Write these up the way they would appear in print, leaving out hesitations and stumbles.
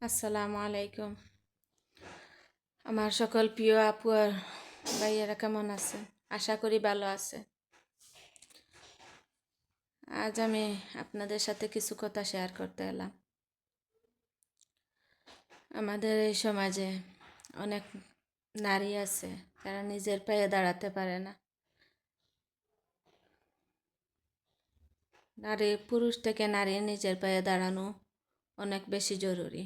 আসসালামু আলাইকুম। আমার সকল প্রিয় আপু আর ভাইয়েরা কেমন আছে? আশা করি ভালো আছে। আজ আমি আপনাদের সাথে কিছু কথা শেয়ার করতে এলাম। আমাদের এই সমাজে অনেক নারী আছে যারা নিজের পায়ে দাঁড়াতে পারে না। পুরুষ থেকে নারী নিজের পায়ে দাঁড়ানো অনেক বেশি জরুরি।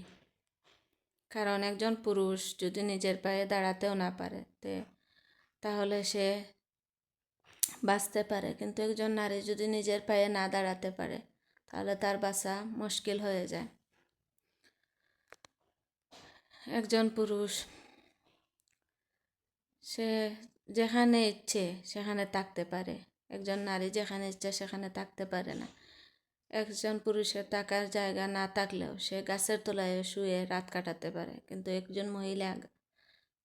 কারণ একজন পুরুষ যদি নিজের পায়ে দাঁড়াতেও না পারে তাহলে সে বাঁচতে পারে, কিন্তু একজন নারী যদি নিজের পায়ে না দাঁড়াতে পারে তাহলে তার বাঁচা মুশকিল হয়ে যায়। একজন পুরুষ সে যেখানে ইচ্ছে সেখানে থাকতে পারে, একজন নারী যেখানে ইচ্ছে সেখানে থাকতে পারে না। একজন পুরুষের থাকার জায়গা না থাকলেও সে গাছের তলায় শুয়ে রাত কাটাতে পারে, কিন্তু একজন মহিলা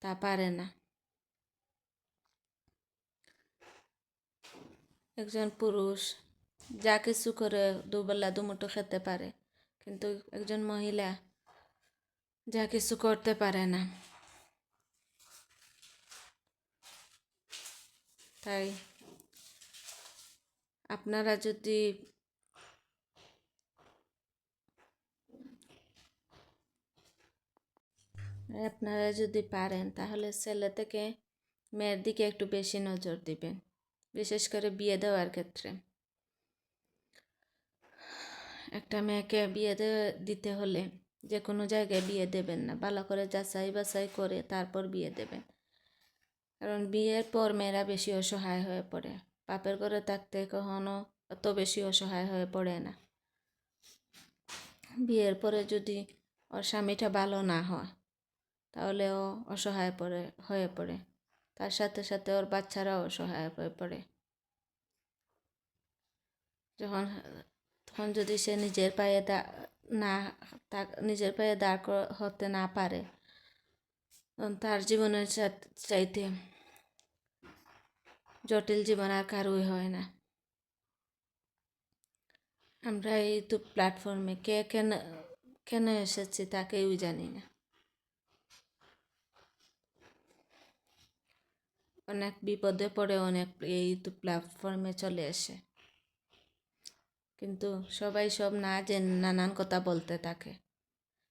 তা পারে না। একজন পুরুষ যা কিছু করে দুবেলা দুমুঠো খেতে পারে, কিন্তু একজন মহিলা যা কিছু করতে পারে না। তাই আপনারা যদি পারেন তাহলে ছেলে থেকে মেয়ের দিকে একটু বেশি নজর দিবেন, বিশেষ করে বিয়ে দেওয়ার ক্ষেত্রে। একটা মেয়েকে বিয়ে দিতে হলে যে কোনো জায়গায় বিয়ে দেবেন না, ভালো করে যাচাই বাছাই করে তারপর বিয়ে দেবেন। কারণ বিয়ের পর মেয়েরা বেশি অসহায় হয়ে পড়ে, বাপের ঘরে থাকতে কখনো অত বেশি অসহায় হয়ে পড়ে না। বিয়ের পরে যদি ওর স্বামীটা ভালো না হয় তাহলে ও অসহায় হয়ে পড়ে, তার সাথে সাথে ওর বাচ্চারাও অসহায় হয়ে পড়ে। তখন যদি সে নিজের পায়ে দাঁড় হতে না পারে, তার জীবনের চাইতে জটিল জীবন আর কারোই হয় না। আমরা এই ইউটিউব প্ল্যাটফর্মে কে কেন এসেছি তা কেউই জানি না। অনেক বিপদে পড়ে অনেক এই ইউটিউব প্ল্যাটফর্মে চলে আসে, কিন্তু সবাই সব না জেনে নানান কথা বলতে থাকে।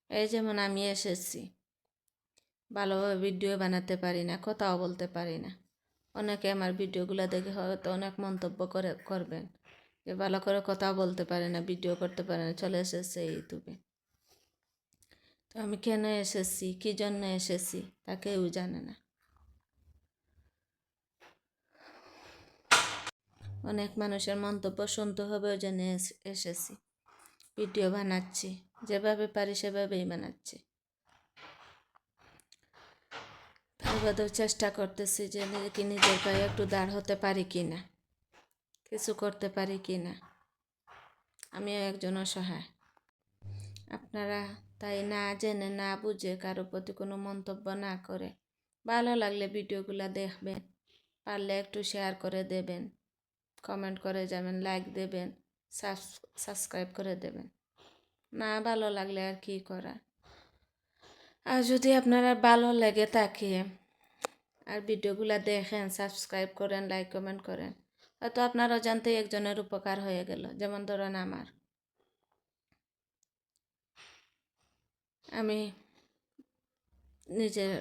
এই যেমন আমি এসেছি, ভালোভাবে ভিডিও বানাতে পারি না, কথাও বলতে পারি না। অনেকে আমার ভিডিওগুলো দেখে হয়তো অনেক মন্তব্য করবেন যে ভালো করে কথা বলতে পারে না, ভিডিও করতে পারে না, চলে এসেছে ইউটিউবে। তো আমি কেন এসেছি, কী জন্য এসেছি তা কেউ জানে না। অনেক মানুষের মন্তব্য শুনতে হবে ওই জন্য এসেছি। ভিডিও বানাচ্ছি, যেভাবে পারি সেভাবেই বানাচ্ছি। তার বাদেও চেষ্টা করতেছি যে নিজের পায়ে একটু দাঁড় হতে পারি কি না, কিছু করতে পারি কি না। আমিও একজন অসহায়। আপনারা তাই না জেনে না বুঝে কারো প্রতি কোনো মন্তব্য না করে ভালো লাগলে ভিডিওগুলো দেখবেন, পারলে একটু শেয়ার করে দেবেন, কমেন্ট করে যাবেন, লাইক দেবেন, সাবস্ক্রাইব করে দেবেন। না ভালো লাগলে আর কি করা। আর যদি আপনারা ভালো লেগে থাকে আর ভিডিওগুলো দেখেন, সাবস্ক্রাইব করেন, লাইক কমেন্ট করেন, হয়তো আপনার অজান্তেই একজনের উপকার হয়ে গেল। যেমন ধরেন আমি নিজের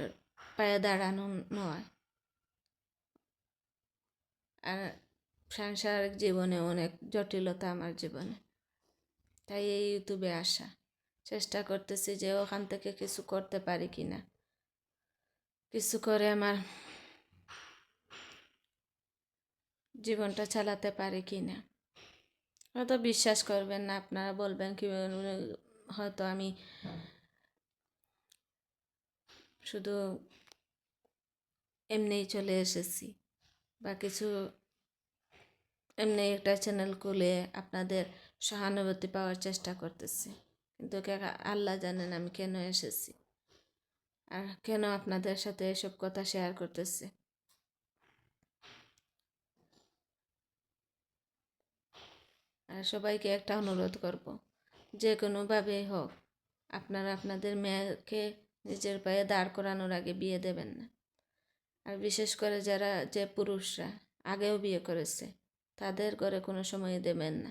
পায়ে দাঁড়ানো নয়, আর সাংসারিক জীবনে অনেক জটিলতা আমার জীবনে, তাই এই ইউটিউবে আসা। চেষ্টা করতেছি যে ওখান থেকে কিছু করতে পারি কি না, কিছু করে আমার জীবনটা চালাতে পারি কি না। হয়তো বিশ্বাস করবেন না, আপনারা বলবেন কি হয়তো আমি শুধু এমনিই চলে এসেছি বা কিছু এমনি একটা চ্যানেল খুলে আপনাদের সহানুভূতি পাওয়ার চেষ্টা করতেছি, কিন্তু আল্লাহ জানেন আমি কেন এসেছি আর কেন আপনাদের সাথে এসব কথা শেয়ার করতেছি। আর সবাইকে একটা অনুরোধ করব, যে কোনোভাবেই হোক আপনারা আপনাদের মেয়েকে নিজের পায়ে দাঁড় করানোর আগে বিয়ে দেবেন না। আর বিশেষ করে যারা যে পুরুষরা আগেও বিয়ে করেছে তাদের ঘরে কোনো সময় দেবেন না।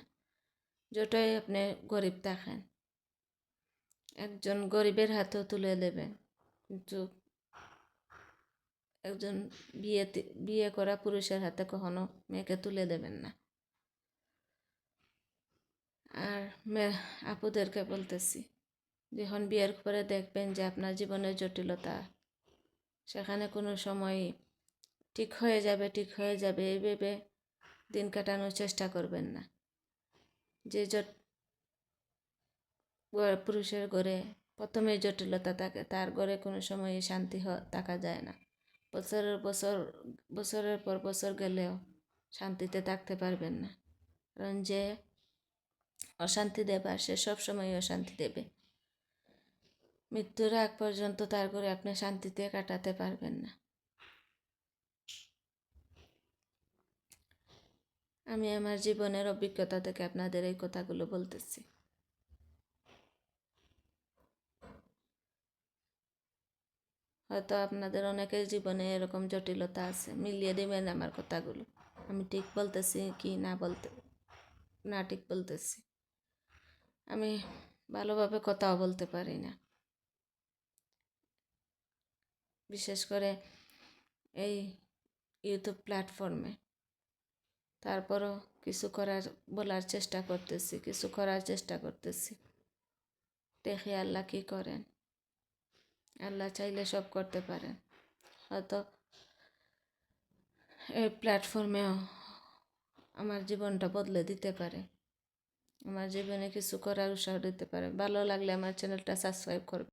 যতই আপনি গরিব থাকেন, একজন গরিবের হাতেও তুলে দেবেন, কিন্তু একজন বিয়ে করা পুরুষের হাতে কখনো মেয়েকে তুলে দেবেন না। আর আপুদেরকে বলতেছি, যখন বিয়ের পরে দেখবেন যে আপনার জীবনের জটিলতা সেখানে কোনো সময় ঠিক হয়ে যাবে এই ভেবে দিন কাটানোর চেষ্টা করবেন না। যে পুরুষের ঘরে প্রথমে জটিলতা থাকে তার ঘরে কোনো সময় শান্তি থাকা যায় না। বছরের পর বছর গেলেও শান্তিতে থাকতে পারবেন না, কারণ যে অশান্তি দেবার সে সবসময় অশান্তি দেবে। মৃত্যুর আগ পর্যন্ত তার ঘরে আপনি শান্তিতে কাটাতে পারবেন না। আমি আমার জীবনের অভিজ্ঞতা থেকে আপনাদের এই কথাগুলো বলতেছি। হয়তো আপনাদের অনেকের জীবনে এরকম জটিলতা আছে, মিলিয়ে দেবেন আমার কথাগুলো। আমি ঠিক বলতেছি কি না ঠিক বলতেছি। আমি ভালোভাবে কথাও বলতে পারি না, বিশেষ করে এই ইউটিউব প্ল্যাটফর্মে। তারপরও বলার চেষ্টা করতেছি। দেখি আল্লাহ কী করেন। আল্লাহ চাইলে সব করতে পারেন। হয়তো এই প্ল্যাটফর্মেও আমার জীবনটা বদলে দিতে পারে, আমার জীবনে কিছু করার উৎসাহ দিতে পারে। ভালো লাগলে আমার চ্যানেলটা সাবস্ক্রাইব করবে।